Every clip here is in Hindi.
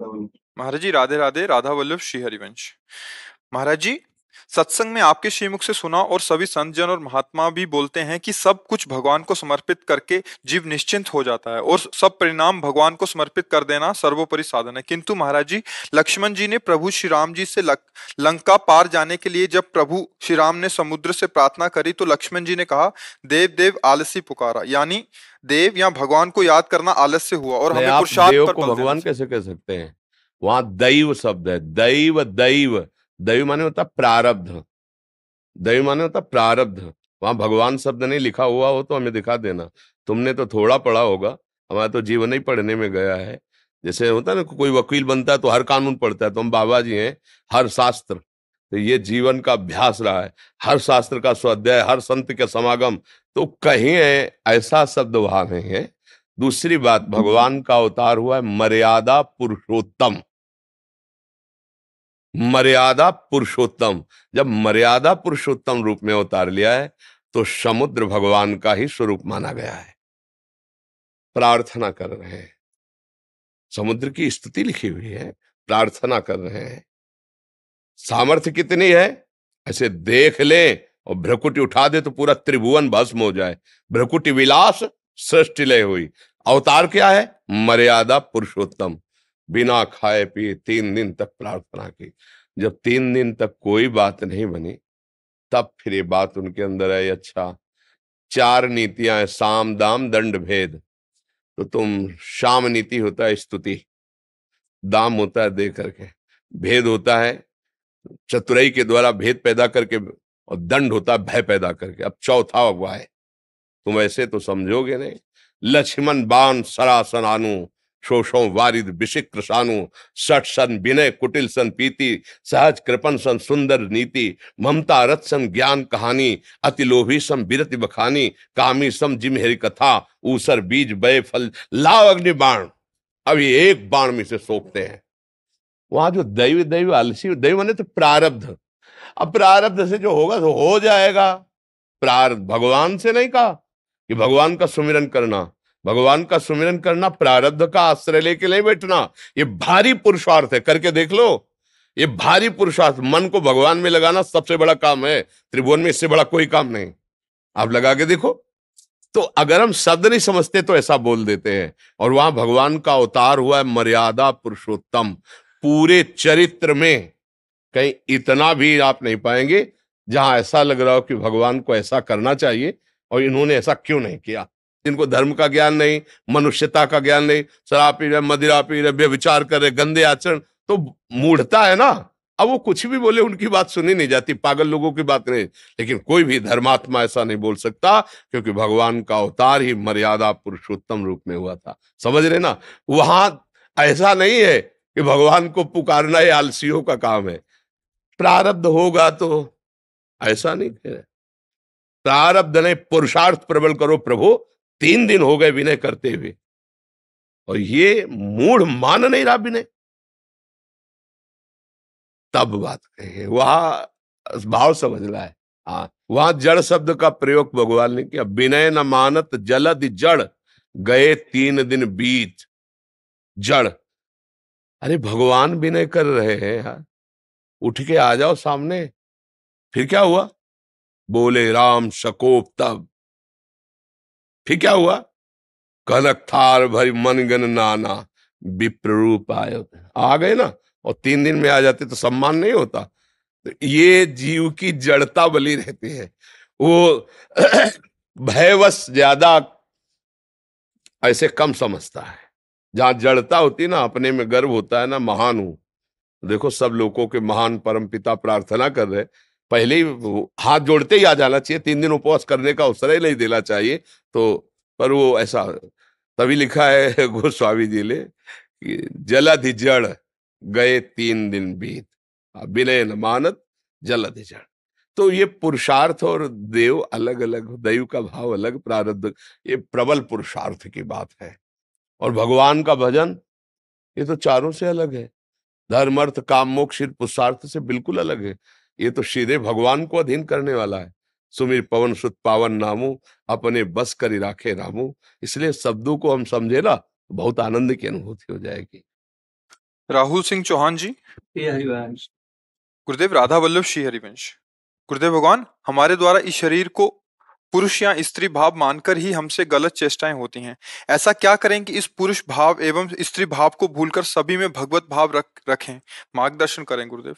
महाराज जी राधे राधे। राधा वल्लभ श्री हरिवंश। महाराज जी, सत्संग में आपके श्रीमुख से सुना और सभी संत जन और महात्मा भी बोलते हैं कि सब कुछ भगवान को समर्पित करके जीव निश्चिंत हो जाता है और सब परिणाम भगवान को समर्पित कर देना सर्वोपरि साधन है। किंतु महाराज जी, लक्ष्मण जी ने प्रभु श्री राम जी से लंका पार जाने के लिए जब प्रभु श्री राम ने समुद्र से प्रार्थना करी तो लक्ष्मण जी ने कहा, देव देव आलसी पुकारा, यानी देव या भगवान को याद करना आलस्य हुआ और नहीं, हमें आप पुरुषार्थ देव पर को बल देना भगवान चाहिए। कैसे कह सकते हैं? वहां दैव शब्द है। दैव दैव दैव माने होता प्रारब्ध। दैव माने होता प्रारब्ध। वहां भगवान शब्द नहीं लिखा हुआ हो तो हमें दिखा देना। तुमने तो थोड़ा पढ़ा होगा, हमारा तो जीवन ही पढ़ने में गया है। जैसे होता है ना, कोई वकील बनता है तो हर कानून पढ़ता है, तो हम बाबा जी हैं हर शास्त्र। तो ये जीवन का अभ्यास रहा है, हर शास्त्र का स्वाध्याय, हर संत के समागम। तो कहीं ऐसा शब्द वहां नहीं है। दूसरी बात, भगवान का अवतार हुआ है मर्यादा पुरुषोत्तम। मर्यादा पुरुषोत्तम, जब मर्यादा पुरुषोत्तम रूप में अवतार लिया है तो समुद्र भगवान का ही स्वरूप माना गया है। प्रार्थना कर रहे हैं, समुद्र की स्तुति लिखी हुई है, प्रार्थना कर रहे हैं। सामर्थ्य कितनी है, ऐसे देख ले और भ्रकुटी उठा दे तो पूरा त्रिभुवन भस्म हो जाए। भ्रकुटी विलास सृष्टि लय हुई। अवतार क्या है? मर्यादा पुरुषोत्तम। बिना खाए पिए 3 दिन तक प्रार्थना की। जब 3 दिन तक कोई बात नहीं बनी, तब फिर ये बात उनके अंदर आई, अच्छा 4 नीतियां हैं, साम दाम दंड भेद। तो तुम, शाम नीति होता है स्तुति, दाम होता है दे करके, भेद होता है चतुराई के द्वारा भेद पैदा करके, और दंड होता है भय पैदा करके। अब चौथा हुआ है, तुम ऐसे तो समझोगे नहीं। लक्ष्मण बाण सरासन आनु, शोषों वारिद विशिक्र सानु, सठ सन विनय कुटिल सन पीति, सहज कृपन सन सुंदर नीति, ममता रथ सन ज्ञान कहानी, अति लोभी सम बिरति बखानी, कामी सम जिम हरि कथा, ऊसर बीज बय फल लाव अग्नि बाण। अभी एक बाण में से सोखते हैं। वहां जो दैव दैव आलसी, दैव माने तो प्रारब्ध। अब प्रारब्ध से जो होगा तो हो जाएगा। प्रारब्ध भगवान से नहीं कहा कि भगवान का सुमिरन करना। भगवान का सुमिरन करना प्रारब्ध का आश्रय लेके नहीं बैठना। ये भारी पुरुषार्थ है, करके देख लो। ये भारी पुरुषार्थ, मन को भगवान में लगाना सबसे बड़ा काम है। त्रिभुवन में इससे बड़ा कोई काम नहीं। आप लगा के देखो। तो अगर हम शब्द नहीं समझते तो ऐसा बोल देते हैं। और वहां भगवान का अवतार हुआ है मर्यादा पुरुषोत्तम। पूरे चरित्र में कहीं इतना भी आप नहीं पाएंगे जहां ऐसा लग रहा हो कि भगवान को ऐसा करना चाहिए और इन्होंने ऐसा क्यों नहीं किया। जिनको धर्म का ज्ञान नहीं, मनुष्यता का ज्ञान नहीं, शराब पी रहे, मदिरा पी रहे, व्यभिचार कर रहे, गंदे आचरण, तो मूढ़ता है ना। अब वो कुछ भी बोले, उनकी बात सुनी नहीं जाती, पागल लोगों की बात नहीं। लेकिन कोई भी धर्मात्मा ऐसा नहीं बोल सकता, क्योंकि भगवान का अवतार ही मर्यादा पुरुषोत्तम रूप में हुआ था। समझ रहे ना। वहां ऐसा नहीं है कि भगवान को पुकारना ये आलसियों का काम है। प्रारब्ध होगा तो ऐसा नहीं कह रहे। प्रारब्ध नहीं, पुरुषार्थ प्रबल करो प्रभु। 3 दिन हो गए विनय करते हुए, और ये मूढ़ मान नहीं रहा विनय। तब बात कही, वहां भाव समझना है। हाँ, वहां जड़ शब्द का प्रयोग भगवान ने किया। विनय न मानत जलद जड़, गए 3 दिन बीत। जड़, अरे भगवान विनय कर रहे हैं यार, उठ के आ जाओ सामने। फिर क्या हुआ? बोले राम शकोप तब। फिर क्या हुआ? कनक थार भरी मन गण नाना, विप्र रूप आयो। आ गए ना। और 3 दिन में आ जाते तो सम्मान नहीं होता। तो ये जीव की जड़ता बली रहती है। वो भयवश ज्यादा ऐसे कम समझता है। जहां जड़ता होती है ना, अपने में गर्व होता है ना, महान हूं। देखो सब लोगों के महान परम पिता प्रार्थना कर रहे, पहले ही हाथ जोड़ते ही आ जाना चाहिए। 3 दिन उपवास करने का अवसर ही नहीं देना चाहिए। तो पर वो ऐसा, तभी लिखा है गोस्वामी जी ने कि जलधि जड़, गए 3 दिन बीत, विनय न मानत जलधि जड़। तो ये पुरुषार्थ और देव अलग अलग, दैव का भाव अलग, प्रारब्ध, ये प्रबल पुरुषार्थ की बात है। और भगवान का भजन, ये तो चारों से अलग है। धर्म अर्थ काम मोक्ष पुरुषार्थ से बिल्कुल अलग है। ये तो सीधे भगवान को अधीन करने वाला है। सुमिर पवन सुत पावन नामू, अपने बस करी राखे रामू। इसलिए शब्दों को हम समझे ना, बहुत आनंद की अनुभूति हो जाएगी। राहुल सिंह चौहान जी। हरिवंश। गुरुदेव राधा वल्लभ श्री हरिवंश। गुरुदेव भगवान, हमारे द्वारा इस शरीर को पुरुष या स्त्री भाव मानकर ही हमसे गलत चेष्टाएं होती हैं। ऐसा क्या करें कि इस पुरुष भाव एवं स्त्री भाव को भूलकर सभी में भगवत भाव रखें? मार्गदर्शन करें गुरुदेव।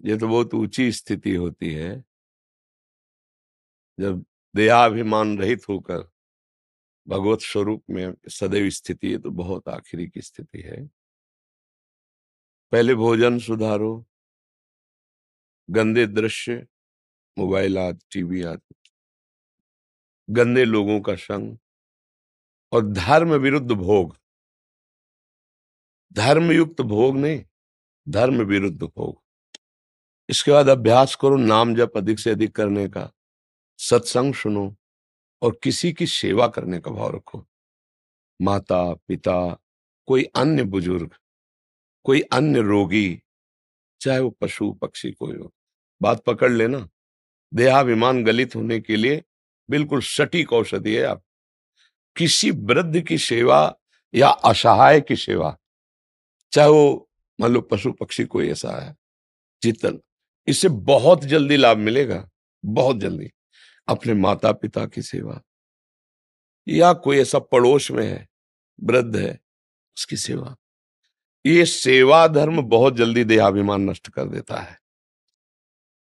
ये तो बहुत ऊंची स्थिति होती है जब देहाभिमान रहित होकर भगवत स्वरूप में सदैव स्थिति है, तो बहुत आखिरी की स्थिति है। पहले भोजन सुधारो, गंदे दृश्य, मोबाइल आदि, टीवी आदि, गंदे लोगों का संग और धर्म विरुद्ध भोग, धर्मयुक्त भोग नहीं, धर्म विरुद्ध भोग। इसके बाद अभ्यास करो नाम जप अधिक से अधिक करने का, सत्संग सुनो और किसी की सेवा करने का भाव रखो। माता पिता, कोई अन्य बुजुर्ग, कोई अन्य रोगी, चाहे वो पशु पक्षी कोई हो, बात पकड़ लेना। देहाभिमान गलित होने के लिए बिल्कुल सटीक औषधि है। आप किसी वृद्ध की सेवा या असहाय की सेवा, चाहे वो मान लो पशु पक्षी कोई ऐसा है, चिंतन, इससे बहुत जल्दी लाभ मिलेगा, बहुत जल्दी। अपने माता पिता की सेवा, या कोई ऐसा पड़ोस में है वृद्ध है, उसकी सेवा, ये सेवा धर्म बहुत जल्दी देहाभिमान नष्ट कर देता है।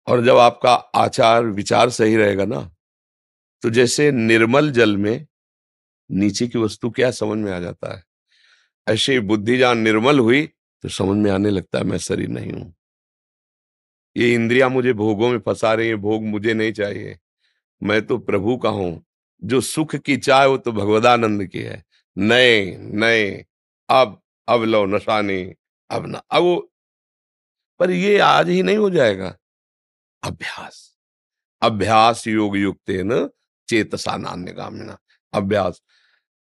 और जब आपका आचार विचार सही रहेगा ना, तो जैसे निर्मल जल में नीचे की वस्तु क्या समझ में आ जाता है, ऐसे ही बुद्धि जहां निर्मल हुई तो समझ में आने लगता है मैं शरीर नहीं हूं, ये इंद्रियां मुझे भोगों में फंसा रही है, भोग मुझे नहीं चाहिए, मैं तो प्रभु का हूं। जो सुख की चाह वो तो भगवदानंद की है। नहीं नहीं, अब लो नशा नहीं, अब ना, अब वो, पर ये आज ही नहीं हो जाएगा। अभ्यास, अभ्यास योग युक्तेन चेतसा नान्यगामिना। अभ्यास,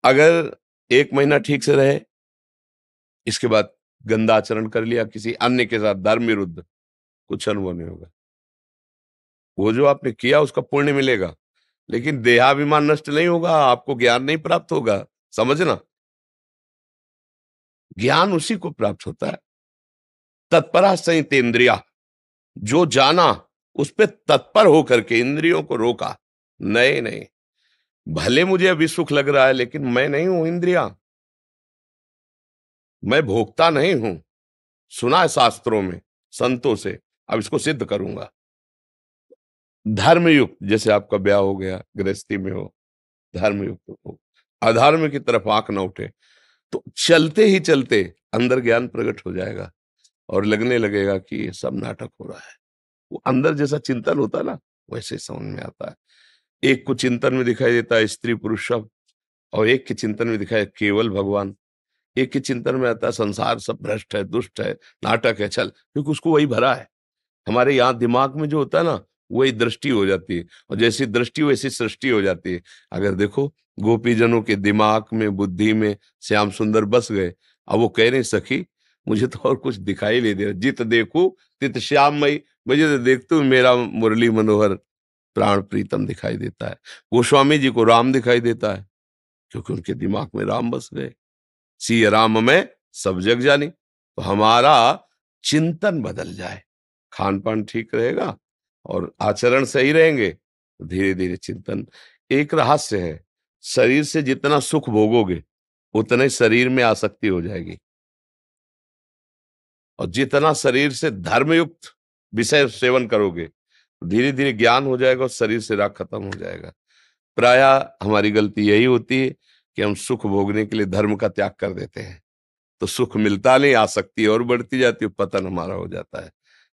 अगर 1 महीना ठीक से रहे, इसके बाद गंदा आचरण कर लिया किसी अन्य के साथ धर्म विरुद्ध, कुछ अनुभव नहीं होगा। वो जो आपने किया उसका पुण्य मिलेगा, लेकिन देहाभिमान नष्ट नहीं होगा, आपको ज्ञान नहीं प्राप्त होगा। समझना, ज्ञान उसी को प्राप्त होता है तत्परा संयत इंद्रिया, जो जाना उस पे तत्पर होकर के इंद्रियों को रोका। नहीं नहीं, भले मुझे अभी सुख लग रहा है लेकिन मैं नहीं हूं इंद्रिया, मैं भोगता नहीं हूं। सुना है शास्त्रों में संतों से, अब इसको सिद्ध करूंगा। धर्मयुक्त, जैसे आपका ब्याह हो गया, गृहस्थी में हो, धर्मयुक्त हो, अधर्म की तरफ आंख न उठे, तो चलते ही चलते अंदर ज्ञान प्रकट हो जाएगा और लगने लगेगा कि ये सब नाटक हो रहा है। वो अंदर जैसा चिंतन होता है ना, वैसे समझ में आता है। एक को चिंतन में दिखाई देता है स्त्री पुरुष सब, और एक के चिंतन में दिखाई केवल भगवान, एक के चिंतन में आता है संसार सब भ्रष्ट है, दुष्ट है, नाटक है, चल, क्योंकि उसको वही भरा है। हमारे यहाँ दिमाग में जो होता है ना, वही दृष्टि हो जाती है, और जैसी दृष्टि वैसी सृष्टि हो जाती है। अगर देखो गोपीजनों के दिमाग में बुद्धि में श्याम सुंदर बस गए, अब वो कह रहे सखी मुझे तो और कुछ दिखाई नहीं दे रहा, जित देखूं तित श्याममयी, मुझे तो देखते हुए मेरा मुरली मनोहर प्राण प्रीतम दिखाई देता है। गोस्वामी जी को राम दिखाई देता है, क्योंकि उनके दिमाग में राम बस गए। सी राम में सब जग जानी। तो हमारा चिंतन बदल जाए, खान पान ठीक रहेगा और आचरण सही रहेंगे, तो धीरे धीरे चिंतन। एक रहस्य है, शरीर से जितना सुख भोगोगे उतने शरीर में आसक्ति हो जाएगी, और जितना शरीर से धर्मयुक्त विषय सेवन करोगे धीरे धीरे ज्ञान हो जाएगा और शरीर से राग खत्म हो जाएगा। प्रायः हमारी गलती यही होती है कि हम सुख भोगने के लिए धर्म का त्याग कर देते हैं, तो सुख मिलता नहीं, आसक्ति और बढ़ती जाती है, पतन हमारा हो जाता है।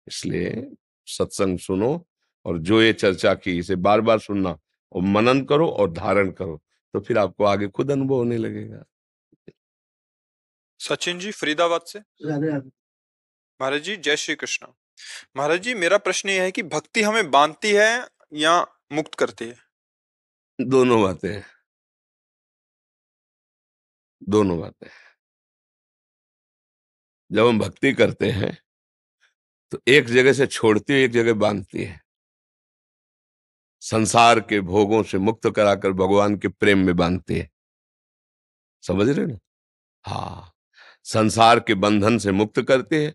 इसलिए सत्संग सुनो, और जो ये चर्चा की इसे बार बार सुनना और मनन करो और धारण करो, तो फिर आपको आगे खुद अनुभव होने लगेगा। सचिन जी फरीदाबाद से। राधे राधे। महाराज जी जय श्री कृष्ण। महाराज जी मेरा प्रश्न यह है कि भक्ति हमें बांधती है या मुक्त करती है? दोनों बातें हैं, दोनों बातें। जब हम भक्ति करते हैं तो एक जगह से छोड़ती है, एक जगह बांधती है। संसार के भोगों से मुक्त कराकर भगवान के प्रेम में बांधती है। समझ रहे ना? हाँ, संसार के बंधन से मुक्त करती है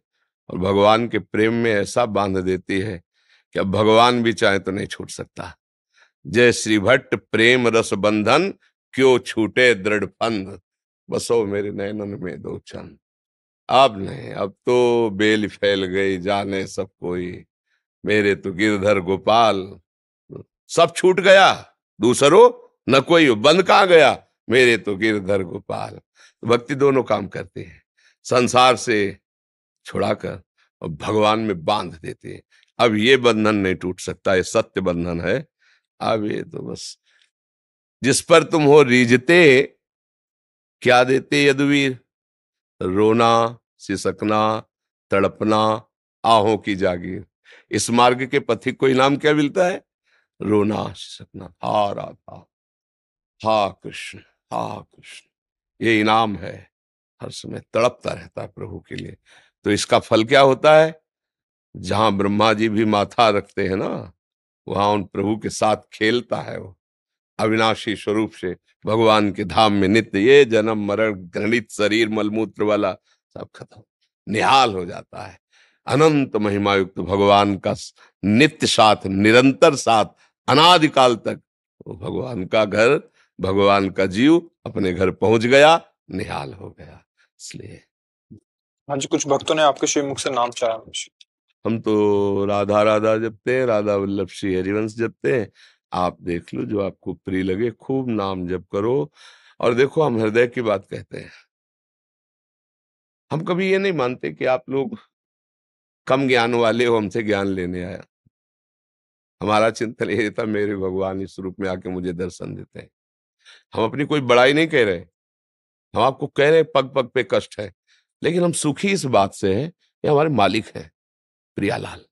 और भगवान के प्रेम में ऐसा बांध देती है कि अब भगवान भी चाहे तो नहीं छूट सकता। जय श्री भट्ट प्रेम रस बंधन, क्यों छूटे दृढ़ फंद, बसो मेरे नैनन में दो चंद। अब नहीं, अब तो बेल फैल गई जाने सब कोई, मेरे तो गिरधर गोपाल, सब छूट गया दूसरो न कोई, बंद कहाँ गया मेरे तो गिरधर गोपाल। भक्ति दोनों काम करती है, संसार से छुड़ाकर और भगवान में बांध देती है। अब ये बंधन नहीं टूट सकता, ये सत्य बंधन है। अब ये तो बस जिस पर तुम हो रीझते, क्या देते यदुवीर, रोना, सिसकना, तड़पना, आहों की जागीर। इस मार्ग के पथिक को इनाम क्या मिलता है? रोना, सिसकना, हा राधा, हा कृष्ण, हा कृष्ण, ये इनाम है। हर समय तड़पता रहता है प्रभु के लिए। तो इसका फल क्या होता है? जहां ब्रह्मा जी भी माथा रखते हैं ना, वहां उन प्रभु के साथ खेलता है वो अविनाशी स्वरूप से भगवान के धाम में नित्य। ये जन्म मरण घृणित शरीर मलमूत्र वाला सब खत्म, निहाल हो जाता है। अनंत महिमा युक्त भगवान का नित्य साथ, निरंतर साथ, अनादिकाल तक वो भगवान का घर, भगवान का जीव अपने घर पहुंच गया, निहाल हो गया। इसलिए हाँ जी, कुछ भक्तों ने आपके श्रीमुख से नाम चाहा। हम तो राधा राधा जपते हैं, राधा वल्लभ श्री हरिवंश जपते हैं। आप देख लो जो आपको प्रिय लगे, खूब नाम जप करो। और देखो, हम हृदय की बात कहते हैं, हम कभी ये नहीं मानते कि आप लोग कम ज्ञान वाले हो, हमसे ज्ञान लेने आया। हमारा चिंतन ये था, मेरे भगवान इस रूप में आके मुझे दर्शन देते हैं। हम अपनी कोई बड़ाई नहीं कह रहे, हम आपको कह रहे पग पग पे कष्ट है, लेकिन हम सुखी इस बात से हैं, ये हमारे मालिक हैं प्रियालाल।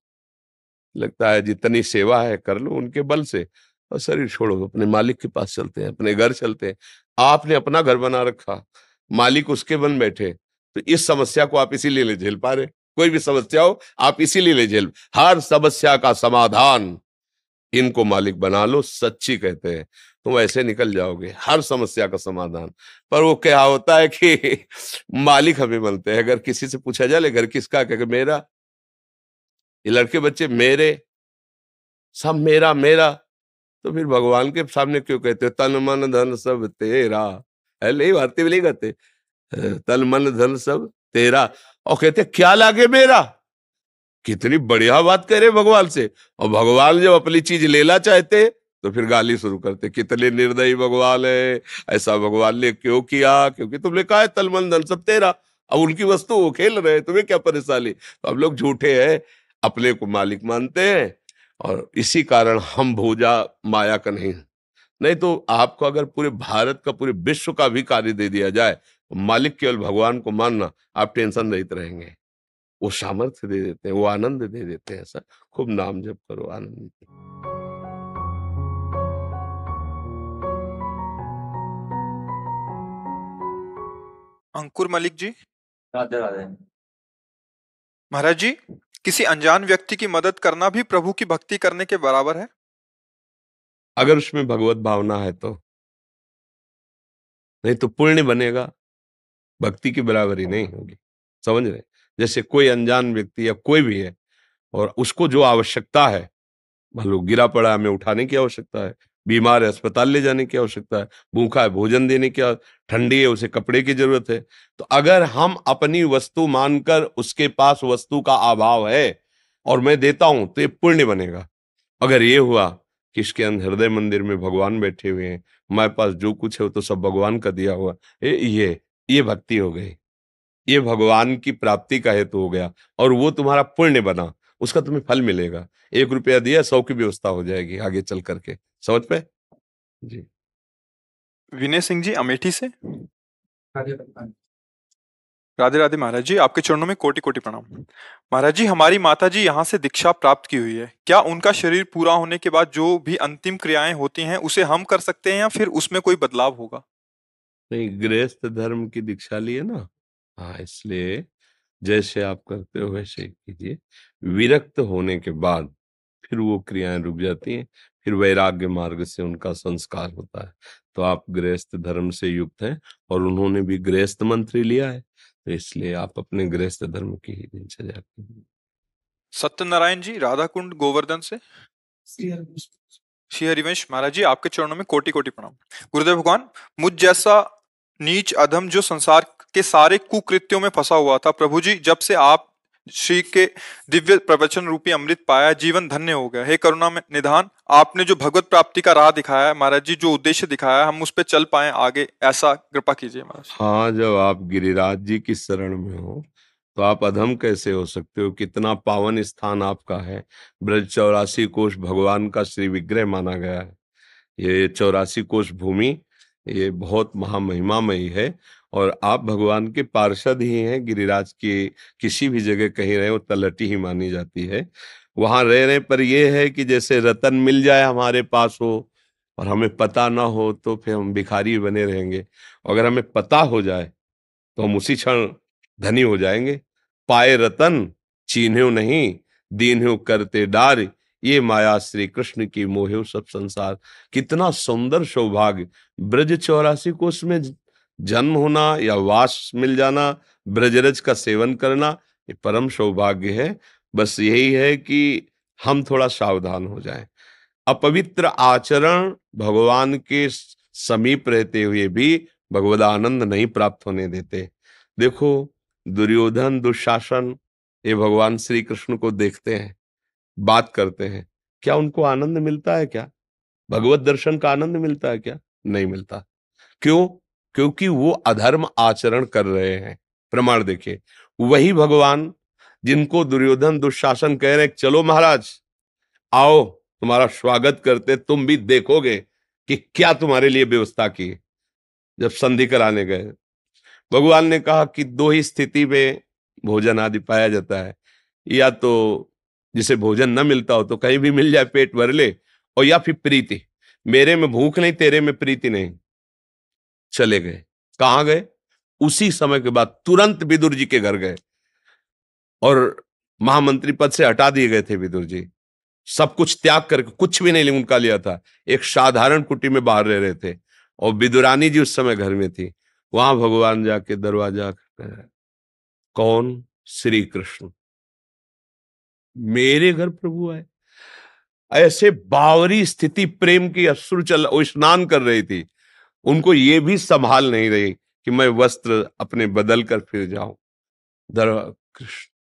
लगता है जितनी सेवा है कर लो उनके बल से, और शरीर छोड़ो, अपने मालिक के पास चलते हैं, अपने घर चलते हैं। आपने अपना घर बना रखा, मालिक उसके बन बैठे, तो इस समस्या को आप इसीलिए ले झेल पा रहे। कोई भी समस्या हो आप इसीलिए ले झेल, हर समस्या का समाधान इनको मालिक बना लो, सच्ची कहते हैं, तुम ऐसे निकल जाओगे हर समस्या का समाधान। पर वो क्या होता है कि मालिक हमें बनते हैं। अगर किसी से पूछा जाए घर किसका, कहे मेरा, ये लड़के बच्चे मेरे, सब मेरा मेरा। तो फिर भगवान के सामने क्यों कहते हो तन मन धन सब तेरा? है नहीं, भारतीय भी नहीं कहते तन मन धन सब तेरा, और कहते क्या लागे मेरा। कितनी बढ़िया बात कह रहे भगवान से। और भगवान जब अपनी चीज लेना चाहते तो फिर गाली शुरू करते, कितने निर्दयी भगवान है, ऐसा भगवान ने क्यों किया, क्योंकि तुमने कहा है तन मन धन सब तेरा। अब उनकी वस्तु वो खेल रहे, तुम्हें क्या परेशानी। तो हम लोग झूठे हैं, अपने को मालिक मानते हैं, और इसी कारण हम भोजा माया का नहीं। नहीं तो आपको अगर पूरे भारत का, पूरे विश्व का भी कार्य दे दिया जाए, मालिक केवल भगवान को मानना, आप टेंशन रहित रहेंगे। वो सामर्थ्य दे देते हैं, वो आनंद दे देते हैं। ऐसा खूब नाम जप करो, आनंद। अंकुर मलिक जी। राधे राधे। महाराज जी, किसी अनजान व्यक्ति की मदद करना भी प्रभु की भक्ति करने के बराबर है? अगर उसमें भगवत भावना है तो, नहीं तो पुण्य बनेगा, भक्ति की बराबरी नहीं होगी। समझ रहे? जैसे कोई अनजान व्यक्ति या कोई भी है, और उसको जो आवश्यकता है, मान लो गिरा पड़ा है, हमें उठाने की आवश्यकता है, बीमार है अस्पताल ले जाने की आवश्यकता है, भूखा है भोजन देने की, ठंडी है उसे कपड़े की जरूरत है, तो अगर हम अपनी वस्तु मानकर उसके पास वस्तु का अभाव है और मैं देता हूं तो ये पुण्य बनेगा। अगर ये हुआ कि इसके अंदर हृदय मंदिर में भगवान बैठे हुए हैं, हमारे पास जो कुछ है वो तो सब भगवान का दिया हुआ, ये भक्ति हो गई, ये भगवान की प्राप्ति का हेतु हो गया, और वो तुम्हारा पुण्य बना, उसका तुम्हें फल मिलेगा। 1 रुपया दिया, 100 की व्यवस्था हो जाएगी आगे चल करके। समझ पे जी। विनय सिंह जी अमेठी से। राधे राधे। राधे राधे महाराज जी, आपके चरणों में कोटि कोटि प्रणाम। महाराज जी, हमारी माता जी यहाँ से दीक्षा प्राप्त की हुई है, क्या उनका शरीर पूरा होने के बाद जो भी अंतिम क्रियाएं होती हैं उसे हम कर सकते हैं या फिर उसमें कोई बदलाव होगा? नहीं, गृहस्थ धर्म की दीक्षा लिए ना, हाँ, इसलिए जैसे आप करते हो वैसे ही कीजिए। विरक्त होने के बाद फिर वो क्रियाएं रुक जाती हैं, फिर वैराग्य मार्ग से उनका संस्कार होता है। तो आप गृहस्थ धर्म से युक्त हैं और उन्होंने भी गृहस्थ मंत्र लिया है, तो इसलिए आप अपने गृहस्थ धर्म की ही दिनचर्या कीजिए। सत्यनारायण जी राधा कुंड गोवर्धन से। श्री हरिवंश महाराज जी आपके चरणों में कोटि कोटि प्रणाम। गुरुदेव भगवान, मुझ जैसा नीच अधम जो संसार के सारे कुकृत्यों में फंसा हुआ था, प्रभु जी जब से आप श्री के दिव्य प्रवचन रूपी अमृत पाया, जीवन धन्य हो गया। हे करुणा में निधान, आपने जो भगवत प्राप्ति का राह दिखाया है महाराज जी, जो उद्देश्य दिखाया है, हम उस पर चल पाए आगे, ऐसा कृपा कीजिए महाराज। हाँ, जब आप गिरिराज जी की शरण में हो तो आप अधम कैसे हो सकते हो? कितना पावन स्थान आपका है। ब्रज 84 कोष भगवान का श्री विग्रह माना गया है। ये 84 कोष भूमि ये बहुत महामहिमामयी है और आप भगवान के पार्षद ही हैं। गिरिराज की किसी भी जगह कहीं रहे वो तलहटी ही मानी जाती है। वहां रह रहे पर ये है कि जैसे रतन मिल जाए हमारे पास हो और हमें पता ना हो तो फिर हम भिखारी बने रहेंगे। अगर हमें पता हो जाए तो हम उसी क्षण धनी हो जाएंगे। पाए रतन चीन्ह्यो नहीं, दीन्ह्यो करते डार, ये माया श्री कृष्ण की मोह्यो सब संसार। कितना सुंदर सौभाग्य! ब्रज 84 कोष में जन्म होना या वास मिल जाना, ब्रजरज का सेवन करना, ये परम सौभाग्य है। बस यही है कि हम थोड़ा सावधान हो जाएं। अपवित्र आचरण भगवान के समीप रहते हुए भी भगवद आनंद नहीं प्राप्त होने देते। देखो, दुर्योधन दुशासन ये भगवान श्री कृष्ण को देखते हैं, बात करते हैं, क्या उनको आनंद मिलता है? क्या भगवत दर्शन का आनंद मिलता है? क्या नहीं मिलता। क्यों? क्योंकि वो अधर्म आचरण कर रहे हैं। प्रमाण देखिए, वही भगवान जिनको दुर्योधन दुशासन कह रहे चलो महाराज आओ तुम्हारा स्वागत करते, तुम भी देखोगे कि क्या तुम्हारे लिए व्यवस्था की। जब संधि कराने गए, भगवान ने कहा कि दो ही स्थिति में भोजन आदि पाया जाता है, या तो जिसे भोजन न मिलता हो तो कहीं भी मिल जाए पेट भर ले, और या फिर प्रीति। मेरे में भूख नहीं, तेरे में प्रीति नहीं। चले गए। कहां गए? उसी समय के बाद तुरंत विदुर जी के घर गए और महामंत्री पद से हटा दिए गए थे विदुर जी। सब कुछ त्याग करके, कुछ भी नहीं उनका लिया था, एक साधारण कुटी में बाहर रह रहे थे और विदुरानी जी उस समय घर में थी। वहां भगवान जाके दरवाजा कौन? श्री कृष्ण मेरे घर प्रभु आए। ऐसे बावरी स्थिति, प्रेम की अश्रु चल स्नान कर रही थी, उनको ये भी संभाल नहीं रही कि मैं वस्त्र अपने बदल कर फिर जाऊं। कृष्ण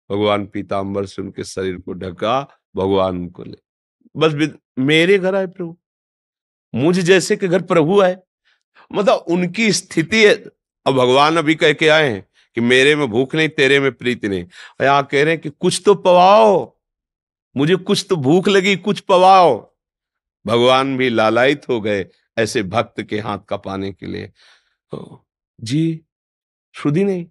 भगवान पीतांबर से उनके शरीर को ढका, भगवान उनको ले। बस मेरे घर आए प्रभु, मुझ जैसे के घर प्रभु आए, मतलब उनकी स्थिति है। अब भगवान अभी कह के आए हैं कि मेरे में भूख नहीं, तेरे में प्रीति नहीं। यहां कह रहे हैं कि कुछ तो पवाओ, मुझे कुछ तो भूख लगी, कुछ पवाओ। भगवान भी लालायित हो गए ऐसे भक्त के हाथ का पाने के लिए। जी शुद्धि नहीं,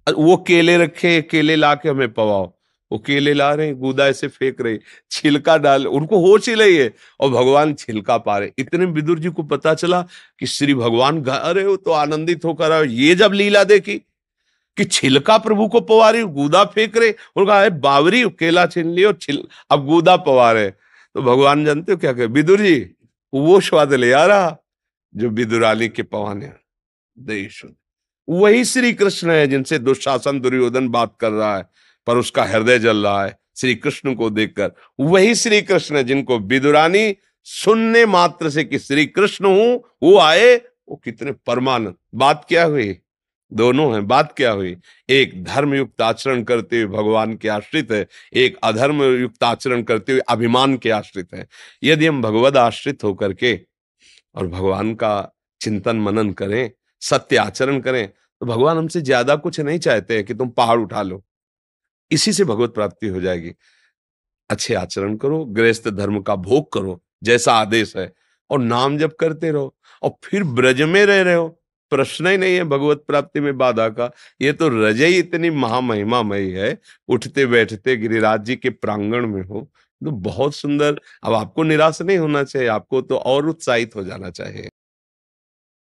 वो केले रखे, केले ला के हमें पवाओ। वो केले ला रहे, गूदा ऐसे फेंक रहे, छिलका डाल, उनको होश ही नहीं है और भगवान छिलका पा रहे। इतने विदुर जी को पता चला कि श्री भगवान अरे हो तो आनंदित होकर आए। ये जब लीला देखी कि छिलका प्रभु को पवा रही, गूदा फेंक रहे, उनका बावरी केला छीन लियो, अब गूदा पवा रहे। तो भगवान जानते हो क्या कहे? विदुर जी वो स्वाद ले आ रहा जो विदुरानी के पवाने देश। वही श्री कृष्ण है जिनसे दुशासन दुर्योधन बात कर रहा है, पर उसका हृदय जल रहा है श्री कृष्ण को देखकर। वही श्री कृष्ण है जिनको विदुरानी सुनने मात्र से कि श्री कृष्ण हूं वो आए, वो कितने परमानंद। बात क्या हुई? दोनों हैं। बात क्या हुई? एक धर्म युक्त आचरण करते हुए भगवान के आश्रित है, एक अधर्म युक्त आचरण करते हुए अभिमान के आश्रित है। यदि हम भगवद आश्रित होकर के और भगवान का चिंतन मनन करें, सत्य आचरण करें, तो भगवान हमसे ज्यादा कुछ नहीं चाहते हैं कि तुम पहाड़ उठा लो। इसी से भगवत प्राप्ति हो जाएगी। अच्छे आचरण करो, गृहस्थ धर्म का भोग करो जैसा आदेश है, और नाम जप करते रहो, और फिर ब्रज में रह रहे हो। प्रश्न ही नहीं है भगवत प्राप्ति में बाधा का। ये तो रज ही इतनी महामहिमामयी है। उठते बैठते गिरिराज जी के प्रांगण में हो तो बहुत सुंदर। अब आपको निराश नहीं होना चाहिए, आपको तो और उत्साहित हो जाना चाहिए।